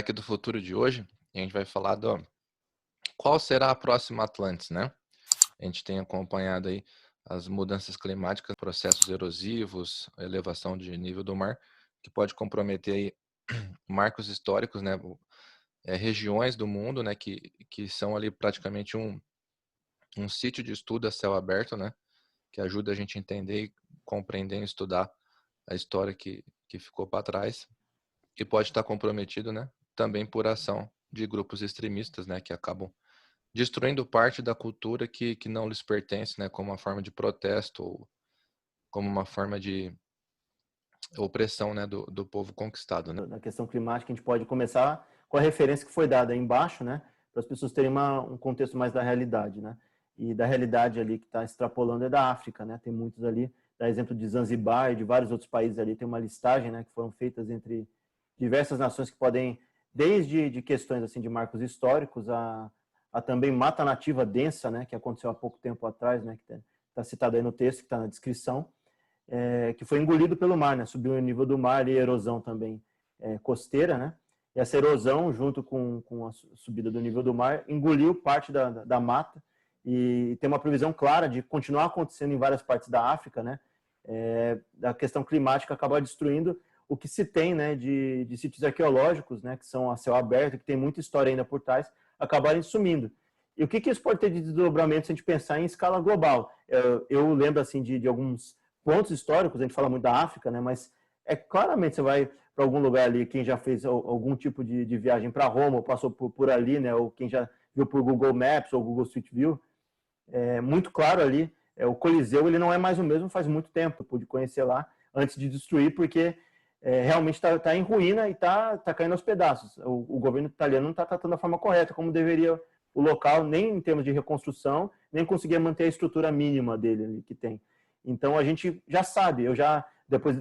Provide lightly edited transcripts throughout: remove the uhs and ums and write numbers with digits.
Ataque do Futuro de hoje, a gente vai falar do qual será a próxima Atlantis, né? A gente tem acompanhado aí as mudanças climáticas, processos erosivos, a elevação de nível do mar, que pode comprometer aí marcos históricos, né? Regiões do mundo, né? Que são ali praticamente um sítio de estudo a céu aberto, né? Que ajuda a gente a entender, compreender e estudar a história que ficou para trás. E pode estar comprometido, né? Também por ação de grupos extremistas, né? Que acabam destruindo parte da cultura que não lhes pertence, né? Como uma forma de protesto ou como uma forma de opressão, né? Do povo conquistado, né? Na questão climática, a gente pode começar com a referência que foi dada aí embaixo, né? Para as pessoas terem um contexto mais da realidade, né? E da realidade ali que está extrapolando é da África, né? Tem muitos ali, dá exemplo de Zanzibar e de vários outros países ali, tem uma listagem, né? Que foram feitas entre diversas nações que podem, desde de questões assim de marcos históricos a também mata nativa densa, né? Que aconteceu há pouco tempo atrás, né? Que está citado aí no texto, que está na descrição. Que foi engolido pelo mar, né? Subiu o nível do mar e erosão também costeira, né? E essa erosão, junto com a subida do nível do mar, engoliu parte da mata e tem uma previsão clara de continuar acontecendo em várias partes da África, né? A questão climática acabar destruindo o que se tem, né? De sítios arqueológicos, né? Que são a céu aberto, que tem muita história ainda por trás, acabarem sumindo. E o que isso pode ter de desdobramento se a gente pensar em escala global? Eu lembro, assim, de alguns pontos históricos, a gente fala muito da África, né? Mas claramente você vai para algum lugar ali, quem já fez algum tipo de viagem para Roma, ou passou por ali, né? Ou quem já viu por Google Maps ou Google Street View, muito claro ali, o Coliseu ele não é mais o mesmo faz muito tempo, eu pude conhecer lá antes de destruir, porque realmente está em ruína e está caindo aos pedaços. O governo italiano não está tratando da forma correta, como deveria o local, nem em termos de reconstrução, nem conseguia manter a estrutura mínima dele que tem. Então a gente já sabe, eu já,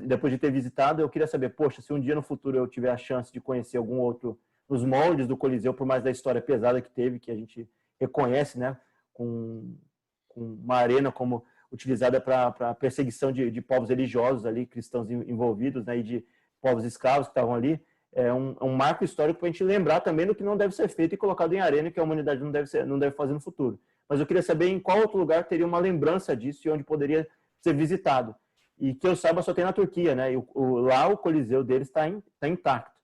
depois de ter visitado, eu queria saber, poxa, se um dia no futuro eu tiver a chance de conhecer algum outro, nos moldes do Coliseu, por mais da história pesada que teve, que a gente reconhece, né, com uma arena como utilizada para perseguição de povos religiosos ali, cristãos envolvidos, né, e de povos escravos que estavam ali, um marco histórico para a gente lembrar também do que não deve ser feito e colocado em arena, que a humanidade não deve fazer no futuro. Mas eu queria saber em qual outro lugar teria uma lembrança disso e onde poderia ser visitado. E que eu saiba, só tem na Turquia, né? E lá o Coliseu deles está intacto.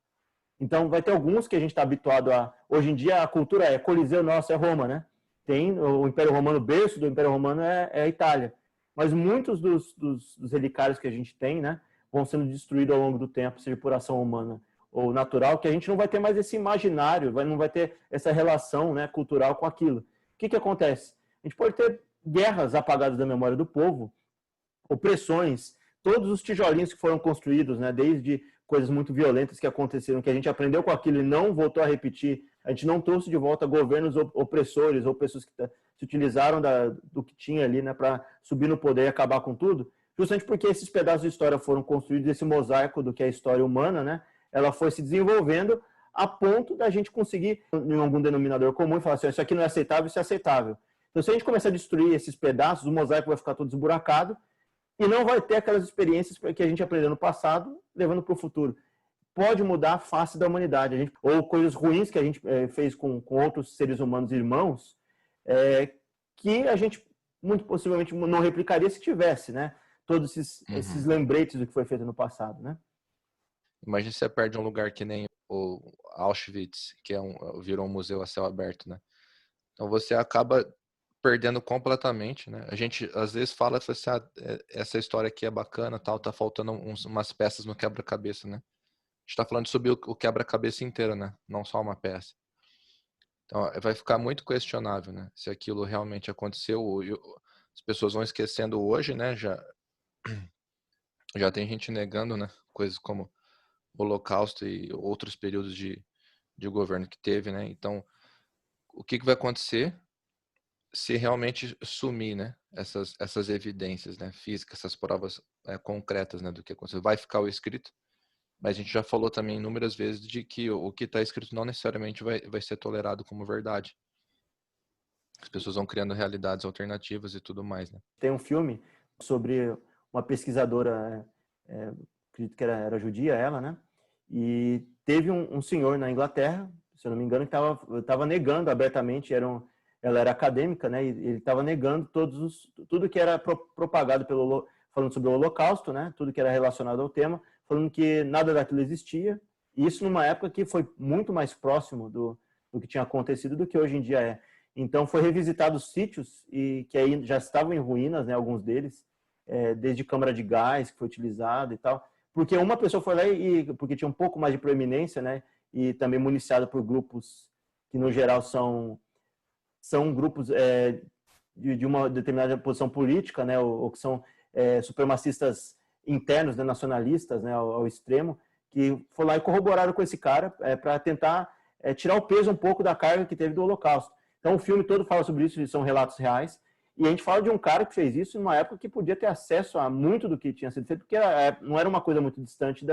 Então, vai ter alguns que a gente está habituado a... Hoje em dia, a cultura Coliseu, nosso, é Roma, né? Tem o Império Romano, berço do Império Romano é a Itália. Mas muitos dos relicários que a gente tem, né? Vão sendo destruídos ao longo do tempo, seja por ação humana ou natural, que a gente não vai ter mais esse imaginário, não vai ter essa relação, né, cultural com aquilo. O que acontece? A gente pode ter guerras apagadas da memória do povo, opressões, todos os tijolinhos que foram construídos, né, desde coisas muito violentas que aconteceram, que a gente aprendeu com aquilo e não voltou a repetir, a gente não trouxe de volta governos opressores ou pessoas que se utilizaram do que tinha ali, né, para subir no poder e acabar com tudo, justamente porque esses pedaços de história foram construídos, esse mosaico do que é a história humana, né, ela foi se desenvolvendo a ponto da gente conseguir, em algum denominador comum, e falar assim, isso aqui não é aceitável, isso é aceitável. Então, se a gente começar a destruir esses pedaços, o mosaico vai ficar todo esburacado, e não vai ter aquelas experiências que a gente aprendeu no passado, levando para o futuro. Pode mudar a face da humanidade. Ou coisas ruins que a gente fez com outros seres humanos irmãos, que a gente, muito possivelmente, não replicaria se tivesse, né? Todos esses lembretes do que foi feito no passado, né? Imagina se você perde um lugar que nem o Auschwitz, que virou um museu a céu aberto, né? Então você acaba perdendo completamente, né? A gente às vezes fala assim, essa história aqui é bacana, tal, tá faltando umas peças no quebra-cabeça, né? A gente tá falando sobre o quebra-cabeça inteiro, né? Não só uma peça. Então vai ficar muito questionável, né? Se aquilo realmente aconteceu. As pessoas vão esquecendo hoje, né? Já tem gente negando, né? Coisas como o Holocausto e outros períodos de governo que teve, né? Então, o que vai acontecer se realmente sumir, né, essas evidências, né, físicas, essas provas concretas, né, do que aconteceu? Vai ficar o escrito, mas a gente já falou também inúmeras vezes de que o que está escrito não necessariamente vai ser tolerado como verdade. As pessoas vão criando realidades alternativas e tudo mais, né? Tem um filme sobre uma pesquisadora, acredito que era judia ela, né? E teve um senhor na Inglaterra, se eu não me engano, que estava negando abertamente, ela era acadêmica, né? E ele estava negando tudo que era propagado falando sobre o Holocausto, né? Tudo que era relacionado ao tema, falando que nada daquilo existia. E isso numa época que foi muito mais próximo do que tinha acontecido do que hoje em dia é. Então foi revisitado os sítios e que aí já estavam em ruínas, né? Alguns deles, desde câmara de gás que foi utilizada e tal, porque uma pessoa foi lá porque tinha um pouco mais de proeminência, né? E também municiado por grupos que no geral são grupos de uma determinada posição política, né, ou que são supremacistas internos, né, nacionalistas, né, ao extremo, que foi lá e corroboraram com esse cara para tentar tirar o peso um pouco da carga que teve do Holocausto. Então o filme todo fala sobre isso, são relatos reais, e a gente fala de um cara que fez isso numa época que podia ter acesso a muito do que tinha sido feito, porque não era uma coisa muito distante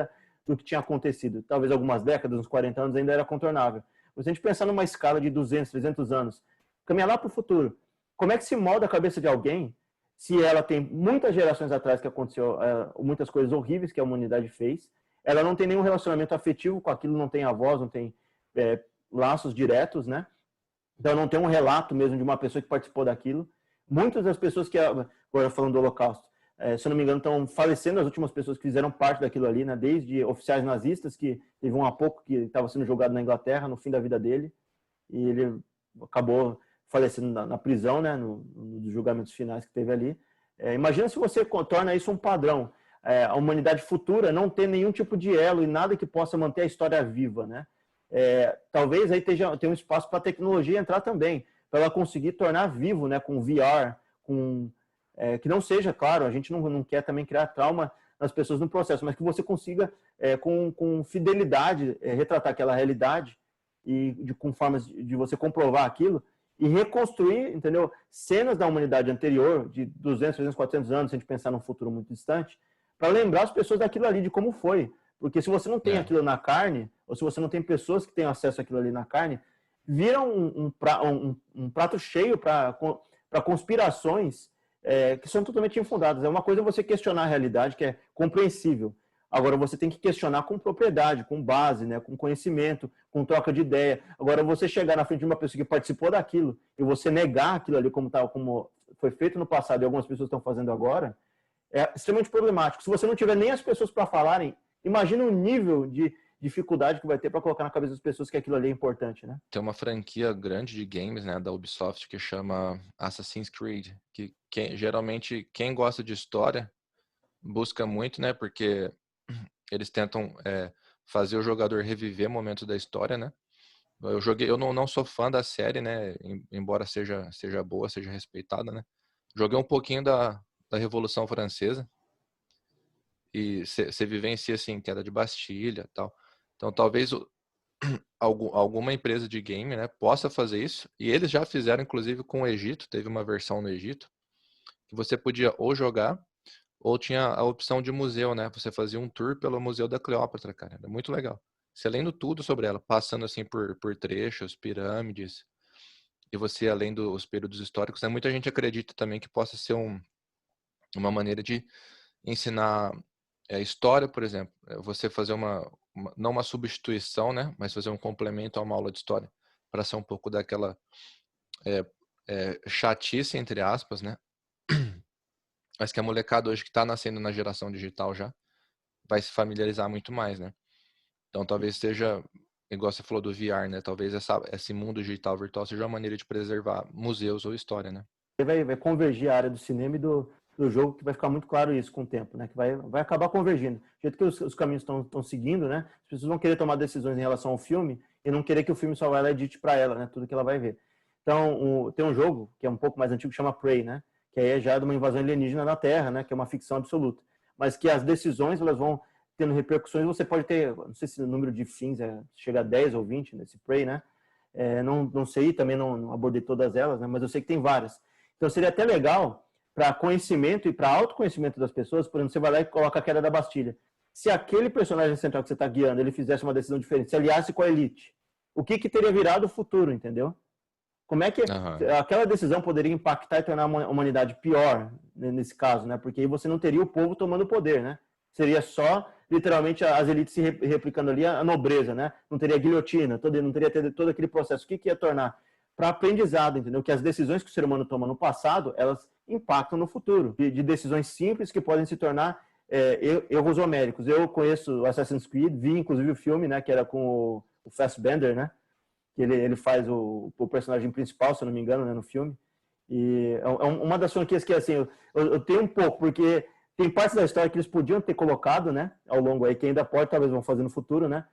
do que tinha acontecido. Talvez algumas décadas, uns 40 anos, ainda era contornável. Mas se a gente pensar numa escala de 200, 300 anos, caminhar lá para o futuro. Como é que se molda a cabeça de alguém se ela tem muitas gerações atrás que aconteceu muitas coisas horríveis que a humanidade fez, ela não tem nenhum relacionamento afetivo com aquilo, não tem avós, não tem laços diretos, né? Então não tem um relato mesmo de uma pessoa que participou daquilo. Muitas das pessoas que, agora falando do Holocausto, se eu não me engano, estão falecendo as últimas pessoas que fizeram parte daquilo ali, né? Desde oficiais nazistas, que teve um há pouco que estava sendo julgado na Inglaterra no fim da vida dele, e ele acabou falecendo na prisão, né, nos julgamentos finais que teve ali. Imagina se você torna isso um padrão. A humanidade futura não ter nenhum tipo de elo e nada que possa manter a história viva, né? Talvez aí tenha um espaço para a tecnologia entrar também, para ela conseguir tornar vivo, né, com VR, que não seja, claro, a gente não quer também criar trauma nas pessoas no processo, mas que você consiga, com fidelidade, retratar aquela realidade e com formas de você comprovar aquilo e reconstruir, entendeu? Cenas da humanidade anterior, de 200, 300, 400 anos, se a gente pensar num futuro muito distante, para lembrar as pessoas daquilo ali, de como foi. Porque se você não tem aquilo na carne, ou se você não tem pessoas que têm acesso àquilo ali na carne, vira um prato cheio para conspirações que são totalmente infundadas. É uma coisa você questionar a realidade, que é compreensível. Agora, você tem que questionar com propriedade, com base, né, com conhecimento, com troca de ideia. Agora, você chegar na frente de uma pessoa que participou daquilo e você negar aquilo ali como foi feito no passado e algumas pessoas estão fazendo agora, é extremamente problemático. Se você não tiver nem as pessoas para falarem, imagina o nível de dificuldade que vai ter para colocar na cabeça das pessoas que aquilo ali é importante, né? Tem uma franquia grande de games, né, da Ubisoft, que chama Assassin's Creed, que geralmente quem gosta de história busca muito, né, porque eles tentam fazer o jogador reviver momentos da história, né? Eu não sou fã da série, né? Embora seja boa, seja respeitada, né? Joguei um pouquinho da Revolução Francesa e você vivencia assim, queda de Bastilha, e tal. Então talvez alguma empresa de game, né, possa fazer isso. E eles já fizeram, inclusive, com o Egito. Teve uma versão no Egito que você podia ou jogar ou tinha a opção de museu, né? Você fazia um tour pelo Museu da Cleópatra, cara. Era muito legal. Você lendo tudo sobre ela, passando assim por trechos, pirâmides, e você além dos períodos históricos, né? Muita gente acredita também que possa ser uma maneira de ensinar história, por exemplo. Você fazer não uma substituição, né? Mas fazer um complemento a uma aula de história, para ser um pouco daquela chatice, entre aspas, né? Mas que a molecada hoje que está nascendo na geração digital já vai se familiarizar muito mais, né? Então talvez seja, igual você falou do VR, né? Talvez esse mundo digital virtual seja uma maneira de preservar museus ou história, né? Vai convergir a área do cinema e do jogo, que vai ficar muito claro isso com o tempo, né? Que vai acabar convergindo. Do jeito que os caminhos estão seguindo, né? As pessoas vão querer tomar decisões em relação ao filme e não querer que o filme só vá lá e edite para ela, né? Tudo que ela vai ver. Então, tem um jogo que é um pouco mais antigo que chama Prey, né? Que aí é já de uma invasão alienígena na Terra, né? Que é uma ficção absoluta. Mas que as decisões, elas vão tendo repercussões. Você pode ter, não sei se o número de fins chega a 10 ou 20 nesse Prey, né? Não sei, também não abordei todas elas, né? Mas eu sei que tem várias. Então, seria até legal para conhecimento e para autoconhecimento das pessoas, por exemplo, você vai lá e coloca a queda da Bastilha. Se aquele personagem central que você está guiando, ele fizesse uma decisão diferente, se aliasse com a elite, o que teria virado o futuro, entendeu? Como é que aquela decisão poderia impactar e tornar a humanidade pior, nesse caso, né? Porque aí você não teria o povo tomando poder, né? Seria só literalmente as elites se replicando ali, a nobreza, né? Não teria guilhotina, não teria todo aquele processo. O que ia tornar? Para aprendizado, entendeu? Que as decisões que o ser humano toma no passado, elas impactam no futuro. De decisões simples que podem se tornar erros homéricos. Eu conheço o Assassin's Creed, vi inclusive o filme, né? Que era com o Fassbender, né? Que ele faz o personagem principal, se eu não me engano, né, no filme. E é uma das franquias que, assim, eu tenho um pouco, porque tem partes da história que eles podiam ter colocado, né, ao longo aí, que ainda pode, talvez vão fazer no futuro, né,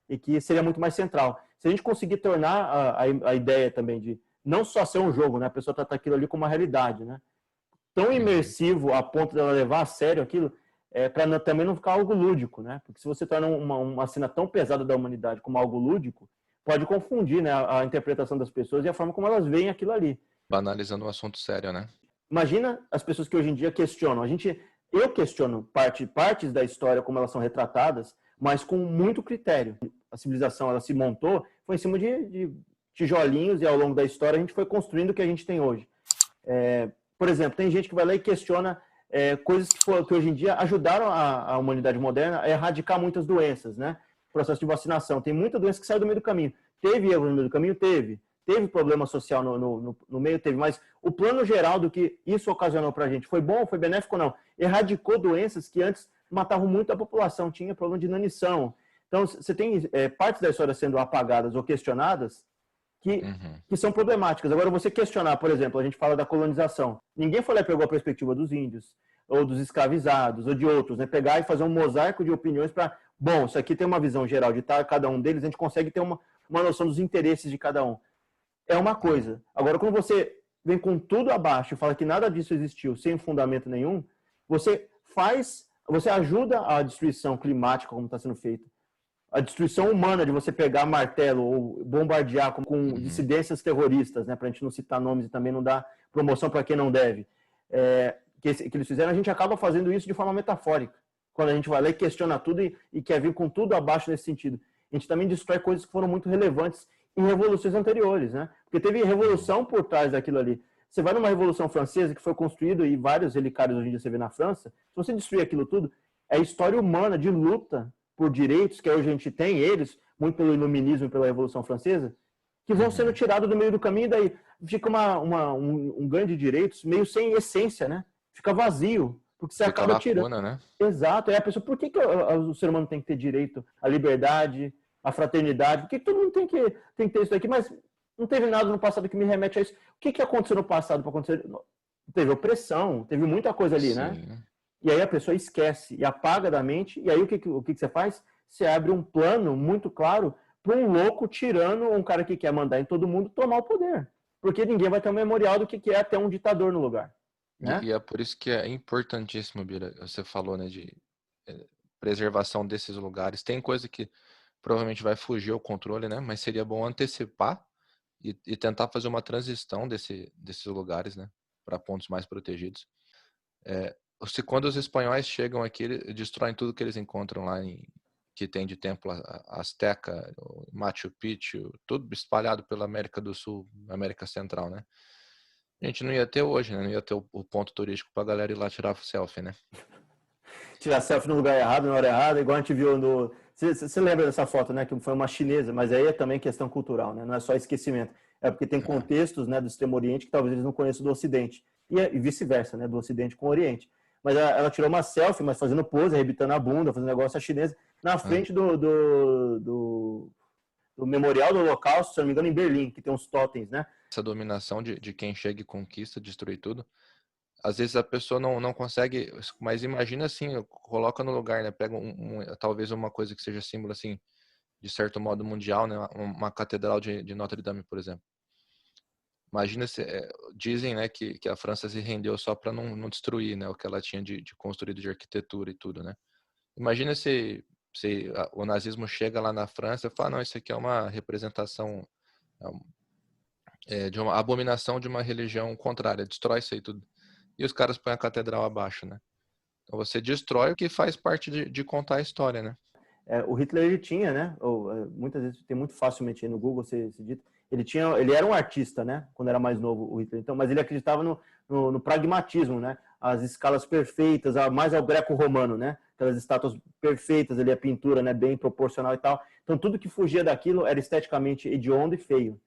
e que seria muito mais central. Se a gente conseguir tornar a ideia também de não só ser um jogo, né, a pessoa tratar aquilo ali como uma realidade, né, tão imersivo a ponto dela levar a sério aquilo, para também não ficar algo lúdico, né, porque se você torna uma cena tão pesada da humanidade como algo lúdico, pode confundir, né, a interpretação das pessoas e a forma como elas veem aquilo ali. Banalizando um assunto sério, né? Imagina as pessoas que hoje em dia questionam. Eu questiono partes da história como elas são retratadas, mas com muito critério. A civilização, ela se montou, foi em cima de tijolinhos e ao longo da história a gente foi construindo o que a gente tem hoje. Por exemplo, tem gente que vai lá e questiona coisas que hoje em dia ajudaram a humanidade moderna a erradicar muitas doenças, né? Processo de vacinação. Tem muita doença que saiu do meio do caminho. Teve erro no meio do caminho? Teve. Teve problema social no meio? Teve. Mas o plano geral do que isso ocasionou para a gente foi bom? Foi benéfico ou não? Erradicou doenças que antes matavam muito a população. Tinha problema de inanição. Então, você tem partes da história sendo apagadas ou questionadas que são problemáticas. Agora, você questionar, por exemplo, a gente fala da colonização. Ninguém foi lá e pegou a perspectiva dos índios, ou dos escravizados, ou de outros, né? Pegar e fazer um mosaico de opiniões para, bom, isso aqui tem uma visão geral de cada um deles, a gente consegue ter uma noção dos interesses de cada um. É uma coisa. Agora, quando você vem com tudo abaixo e fala que nada disso existiu sem fundamento nenhum, você ajuda a destruição climática como está sendo feita. A destruição humana de você pegar martelo ou bombardear com dissidências terroristas, né, para a gente não citar nomes e também não dar promoção para quem não deve, que eles fizeram, a gente acaba fazendo isso de forma metafórica. Quando a gente vai lá e questiona tudo e quer vir com tudo abaixo nesse sentido. A gente também destrói coisas que foram muito relevantes em revoluções anteriores, né? Porque teve revolução por trás daquilo ali. Você vai numa Revolução Francesa que foi construída e vários relicários hoje em dia você vê na França, se você destruir aquilo tudo, é a história humana de luta por direitos que hoje a gente tem, eles, muito pelo iluminismo e pela Revolução Francesa, que vão sendo tirados do meio do caminho e daí fica um ganho de direitos meio sem essência, né? Fica vazio, porque você acaba tirando. Puna, né? Exato. Aí a pessoa, por que o ser humano tem que ter direito à liberdade, à fraternidade? Por que todo mundo tem que ter isso daqui? Mas não teve nada no passado que me remete a isso. O que aconteceu no passado para acontecer? Teve opressão, teve muita coisa ali, né? E aí a pessoa esquece e apaga da mente. E aí o que você faz? Você abre um plano muito claro para um louco tirano, um cara que quer mandar em todo mundo, tomar o poder. Porque ninguém vai ter um memorial do que é ter um ditador no lugar. Né? E é por isso que é importantíssimo, Bira, você falou, né, de preservação desses lugares. Tem coisa que provavelmente vai fugir ao controle, né? Mas seria bom antecipar e tentar fazer uma transição desses lugares, né? Para pontos mais protegidos. Quando os espanhóis chegam aqui, eles destroem tudo que eles encontram lá que tem de templo azteca, Machu Picchu, tudo espalhado pela América do Sul, América Central, né? A gente não ia ter hoje, né? Não ia ter o ponto turístico pra galera ir lá tirar selfie, né? Tirar selfie no lugar errado, na hora errada, igual a gente viu no... Você lembra dessa foto, né? Que foi uma chinesa, mas aí é também questão cultural, né? Não é só esquecimento. É porque tem contextos, né, do Extremo Oriente que talvez eles não conheçam do Ocidente. E vice-versa, né? Do Ocidente com o Oriente. Mas ela tirou uma selfie, mas fazendo pose, arrebitando a bunda, fazendo negócio a chinesa, na frente do Memorial do Holocausto, se não me engano, em Berlim, que tem uns totens, né? Essa dominação de quem chega e conquista, destrói tudo. Às vezes a pessoa não consegue, mas imagina assim, coloca no lugar, né? Pega talvez uma coisa que seja símbolo assim, de certo modo mundial, né? Uma catedral de Notre Dame, por exemplo. Imagina dizem, né, que a França se rendeu só para não destruir, né, o que ela tinha de construído de arquitetura e tudo, né? Imagina se o nazismo chega lá na França e fala, não, isso aqui é uma representação de uma abominação de uma religião contrária, destrói isso aí tudo. E os caras põem a catedral abaixo, né? Então você destrói o que faz parte de contar a história, né? O Hitler, ele tinha, né? Muitas vezes tem muito facilmente aí no Google você dita, ele era um artista, né? Quando era mais novo, o Hitler. Então, mas ele acreditava no pragmatismo, né? as escalas perfeitas, mais ao greco-romano, né? Aquelas estátuas perfeitas ali, a pintura, né? Bem proporcional e tal. Então, tudo que fugia daquilo era esteticamente hediondo e feio.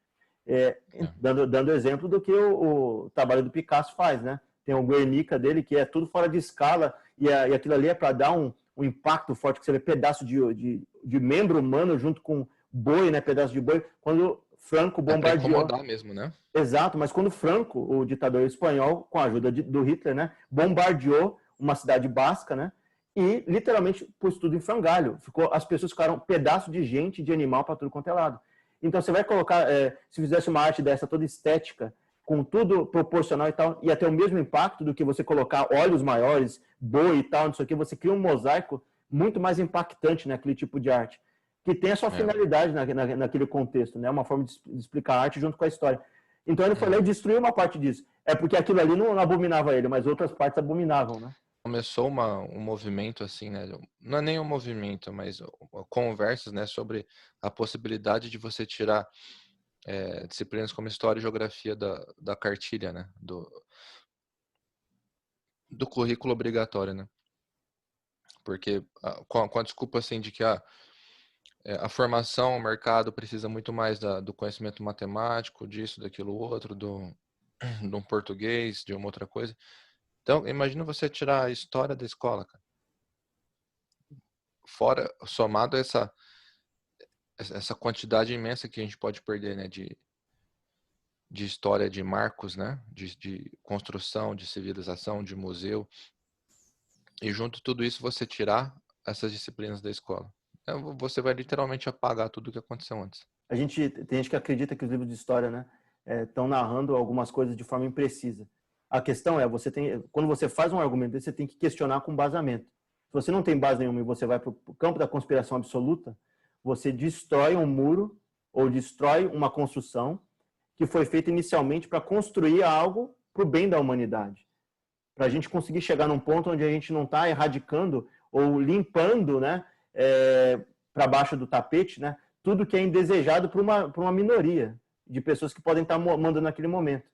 Dando exemplo do que o trabalho do Picasso faz, né? Tem o Guernica dele, que é tudo fora de escala, e aquilo ali é para dar um impacto forte, que você vê pedaço de membro humano junto com boi, né? Pedaço de boi. Quando Franco É para bombardeou... incomodar mesmo, né? Exato, mas quando Franco, o ditador espanhol, com a ajuda do Hitler, né? Bombardeou uma cidade basca, né? E literalmente pôs tudo em frangalho. As pessoas ficaram pedaço de gente, de animal para tudo quanto é lado. Então você vai colocar, se fizesse uma arte dessa toda estética, com tudo proporcional e tal, ia ter o mesmo impacto do que você colocar olhos maiores, boi e tal, não sei o que, você cria um mosaico muito mais impactante naquele tipo de arte, que tem a sua finalidade naquele contexto, né? Uma forma de explicar a arte junto com a história. Então ele foi lá e destruiu uma parte disso. É porque aquilo ali não abominava ele, mas outras partes abominavam, né? Começou um movimento assim, né? Não é nem um movimento, mas conversas, né, sobre a possibilidade de você tirar disciplinas como história e geografia da cartilha, né? Do currículo obrigatório, né? Porque com a desculpa assim de que a formação, o mercado precisa muito mais do conhecimento matemático, disso, daquilo outro, de um português, de uma outra coisa. Então, imagina você tirar a história da escola, cara. Fora, somado a essa quantidade imensa que a gente pode perder, né, de história, de marcos, né, de construção, de civilização, de museu, e junto tudo isso você tirar essas disciplinas da escola. Então, você vai literalmente apagar tudo o que aconteceu antes. Tem gente que acredita que os livros de história, né, estão narrando algumas coisas de forma imprecisa. A questão é, quando você faz um argumento, você tem que questionar com embasamento. Se você não tem base nenhuma e você vai para o campo da conspiração absoluta, você destrói um muro ou destrói uma construção que foi feita inicialmente para construir algo para o bem da humanidade. Para a gente conseguir chegar num ponto onde a gente não está erradicando ou limpando, né, para baixo do tapete, né, tudo que é indesejado por uma minoria de pessoas que podem estar mandando naquele momento.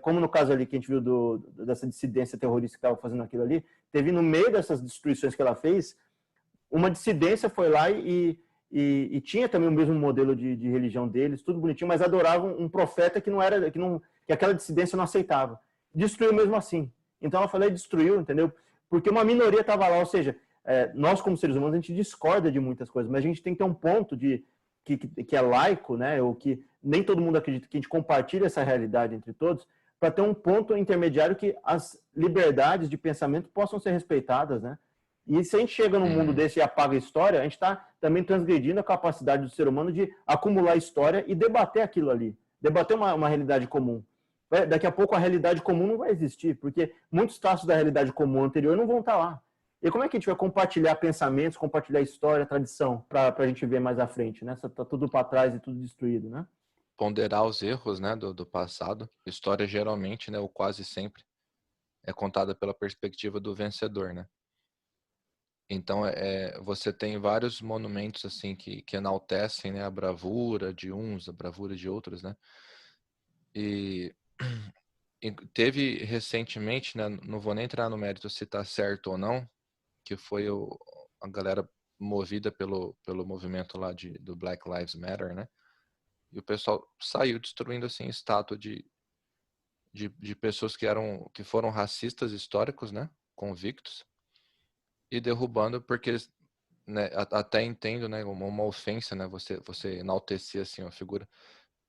Como no caso ali que a gente viu dessa dissidência terrorista que estava fazendo aquilo ali, teve no meio dessas destruições que ela fez, uma dissidência foi lá e tinha também o mesmo modelo de religião deles, tudo bonitinho, mas adoravam um profeta que aquela dissidência não aceitava. Destruiu mesmo assim. Então ela falou, destruiu, entendeu? Porque uma minoria estava lá, ou seja, nós como seres humanos a gente discorda de muitas coisas, mas a gente tem que ter um ponto que é laico, né? Ou que nem todo mundo acredita, que a gente compartilha essa realidade entre todos, para ter um ponto intermediário que as liberdades de pensamento possam ser respeitadas, né? E se a gente chega num mundo desse e apaga a história, a gente está também transgredindo a capacidade do ser humano de acumular história e debater aquilo ali, debater uma realidade comum. Daqui a pouco a realidade comum não vai existir, porque muitos traços da realidade comum anterior não vão estar lá. E como é que a gente vai compartilhar pensamentos, compartilhar história, tradição, para a gente ver mais à frente, né? Tá tudo para trás e tudo destruído, né? Ponderar os erros, né, do passado. História geralmente, né, ou quase sempre, é contada pela perspectiva do vencedor, né? Então, você tem vários monumentos assim que enaltecem, né, a bravura de uns, a bravura de outros, né? E teve recentemente, né, não vou nem entrar no mérito se está certo ou não, que foi a galera movida pelo movimento lá do Black Lives Matter, né? E o pessoal saiu destruindo assim estátua de pessoas que foram racistas históricos, né? Convictos, e derrubando porque, né, até entendo, né, uma ofensa, né, você enaltecer assim uma figura,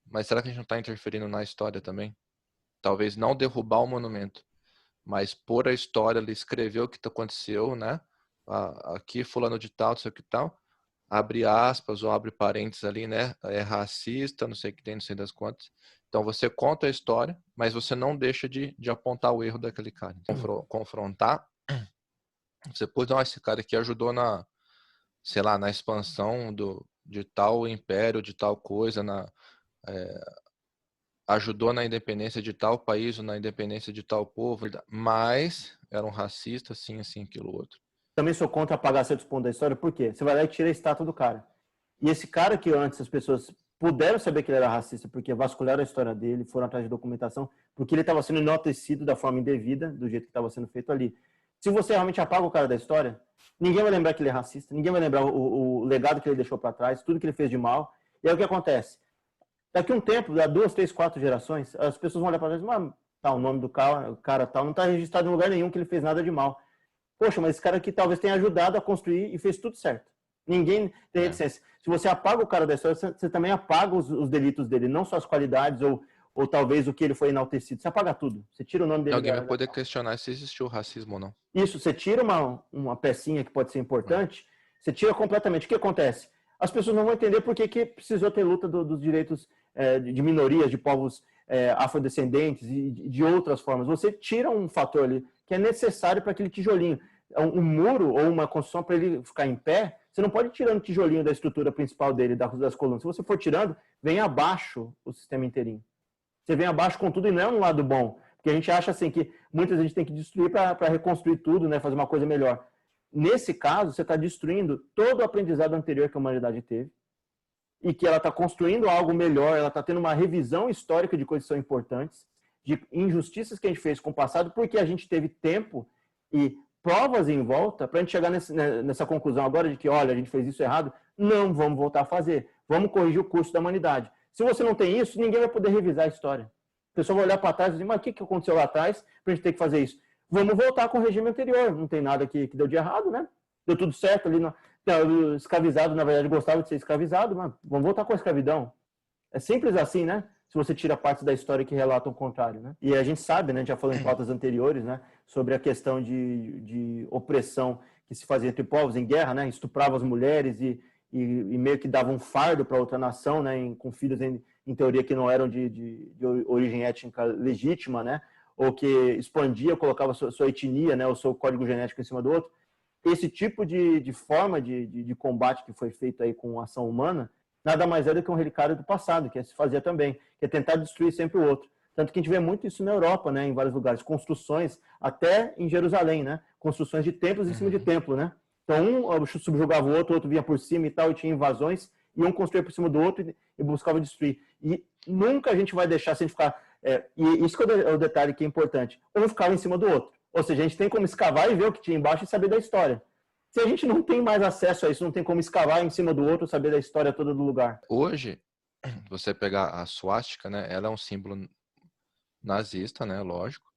mas será que a gente não está interferindo na história também? Talvez não derrubar o monumento, mas pôr a história ali, escrever o que aconteceu, né? Aqui fulano de tal, não sei o que tal, abre aspas ou abre parênteses ali, né? É racista, não sei o que tem, não sei das quantas. Então você conta a história, mas você não deixa de apontar o erro daquele cara. Confrontar, você pode, não, esse cara aqui ajudou sei lá, na expansão de tal império, de tal coisa, ajudou na independência de tal país ou na independência de tal povo, mas era um racista, assim, aquilo outro. Também sou contra apagar certos pontos da história, por quê? Você vai lá e tira a estátua do cara. E esse cara que antes as pessoas puderam saber que ele era racista porque vasculharam a história dele, foram atrás de documentação, porque ele estava sendo enaltecido da forma indevida, do jeito que estava sendo feito ali. Se você realmente apaga o cara da história, ninguém vai lembrar que ele é racista, ninguém vai lembrar o legado que ele deixou para trás, tudo que ele fez de mal. E aí o que acontece? Daqui a um tempo, dá 2, 3, 4 gerações, as pessoas vão olhar para trás e mas tá, o nome do cara tal não está registrado em lugar nenhum que ele fez nada de mal. Poxa, mas esse cara aqui talvez tenha ajudado a construir e fez tudo certo. Ninguém tem reticência. Se você apaga o cara da história, você também apaga os delitos dele, não só as qualidades ou talvez o que ele foi enaltecido. Você apaga tudo. Você tira o nome dele. Alguém vai poder questionar se existiu racismo ou não. Isso, você tira uma pecinha que pode ser importante, você tira completamente. O que acontece? As pessoas não vão entender por que precisou ter luta dos direitos de minorias, de povos afrodescendentes e de outras formas. Você tira um fator ali que é necessário para aquele tijolinho. Um muro ou uma construção, para ele ficar em pé, você não pode ir tirando o tijolinho da estrutura principal dele, das colunas. Se você for tirando, vem abaixo o sistema inteirinho. Você vem abaixo com tudo e não é um lado bom. Porque a gente acha assim que muitas vezes tem que destruir para reconstruir tudo, né, fazer uma coisa melhor. Nesse caso, você está destruindo todo o aprendizado anterior que a humanidade teve e que ela está construindo algo melhor, ela está tendo uma revisão histórica de coisas que são importantes, de injustiças que a gente fez com o passado, porque a gente teve tempo e provas em volta para a gente chegar nessa conclusão agora de que, olha, a gente fez isso errado, não vamos voltar a fazer, vamos corrigir o curso da humanidade. Se você não tem isso, ninguém vai poder revisar a história. A pessoa vai olhar para trás e dizer, mas o que aconteceu lá atrás para a gente ter que fazer isso? Vamos voltar com o regime anterior, não tem nada que deu de errado, né? Deu tudo certo ali, o escravizado, na verdade, gostava de ser escravizado, mas vamos voltar com a escravidão. É simples assim, né? Se você tira partes da história que relatam o contrário, né? E a gente sabe, né? Já falou em pautas anteriores, né? Sobre a questão de opressão que se fazia entre povos em guerra, né? Estuprava as mulheres e meio que dava um fardo para outra nação, né? Com filhos em teoria que não eram de origem étnica legítima, né? Ou que expandia, colocava sua etnia, né? O seu código genético em cima do outro. Esse tipo de forma de combate que foi feito aí com ação humana nada mais é do que um relicário do passado, que se fazia também, que é tentar destruir sempre o outro. Tanto que a gente vê muito isso na Europa, né, em vários lugares, construções, até em Jerusalém, né, construções de templos em cima de templo, né. Então, um subjugava o outro vinha por cima e tal, e tinha invasões, e um construía por cima do outro e buscava destruir. E nunca a gente vai deixar, se a gente ficar... e isso que é o detalhe que é importante. Um ficava em cima do outro. Ou seja, a gente tem como escavar e ver o que tinha embaixo e saber da história. Se a gente não tem mais acesso a isso, não tem como escavar em cima do outro, saber da história toda do lugar. Hoje, você pegar a suástica, né, ela é um símbolo nazista, né, lógico,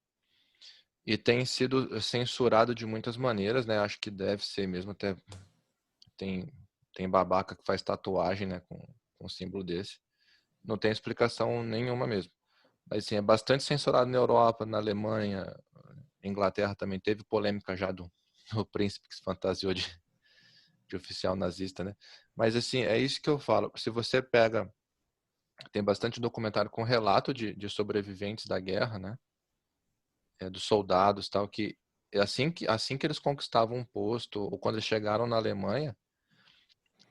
e tem sido censurado de muitas maneiras, né, acho que deve ser mesmo, até tem babaca que faz tatuagem, né, com um símbolo desse, não tem explicação nenhuma mesmo. Mas, assim, é bastante censurado na Europa, na Alemanha, Inglaterra também teve polêmica já do príncipe que se fantasiou de oficial nazista, né? Mas, assim, é isso que eu falo. Se você pega... Tem bastante documentário com relato de sobreviventes da guerra, né? Dos soldados e tal, que assim que eles conquistavam um posto, ou quando eles chegaram na Alemanha,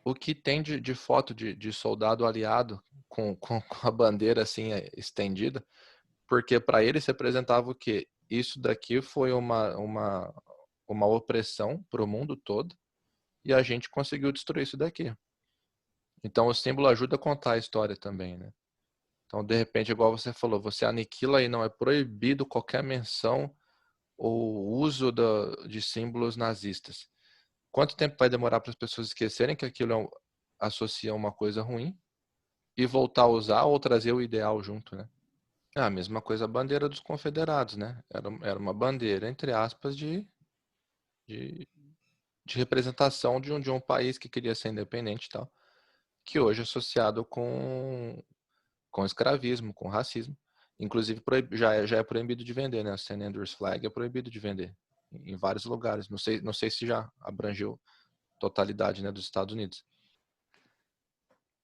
o que tem de foto de soldado aliado com a bandeira assim estendida, porque para eles representava o quê? Isso daqui foi uma opressão para o mundo todo e a gente conseguiu destruir isso daqui. Então o símbolo ajuda a contar a história também, né? Então, de repente, igual você falou, você aniquila e não é proibido qualquer menção ou uso de símbolos nazistas. Quanto tempo vai demorar para as pessoas esquecerem que aquilo associa uma coisa ruim e voltar a usar ou trazer o ideal junto, né? A mesma coisa a bandeira dos confederados, né? Era uma bandeira, entre aspas, de representação de um país que queria ser independente e tal, que hoje é associado com escravismo, com racismo. Inclusive, já é proibido de vender, né? A St. Andrew's Flag é proibido de vender em vários lugares. Não sei se já abrangeu totalidade, né, dos Estados Unidos.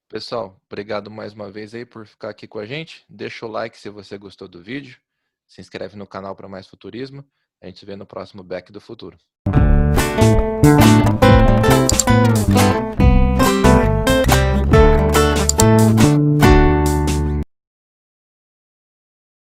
Pessoal, obrigado mais uma vez aí por ficar aqui com a gente. Deixa o like se você gostou do vídeo. Se inscreve no canal para mais futurismo. A gente se vê no próximo Back do Futuro.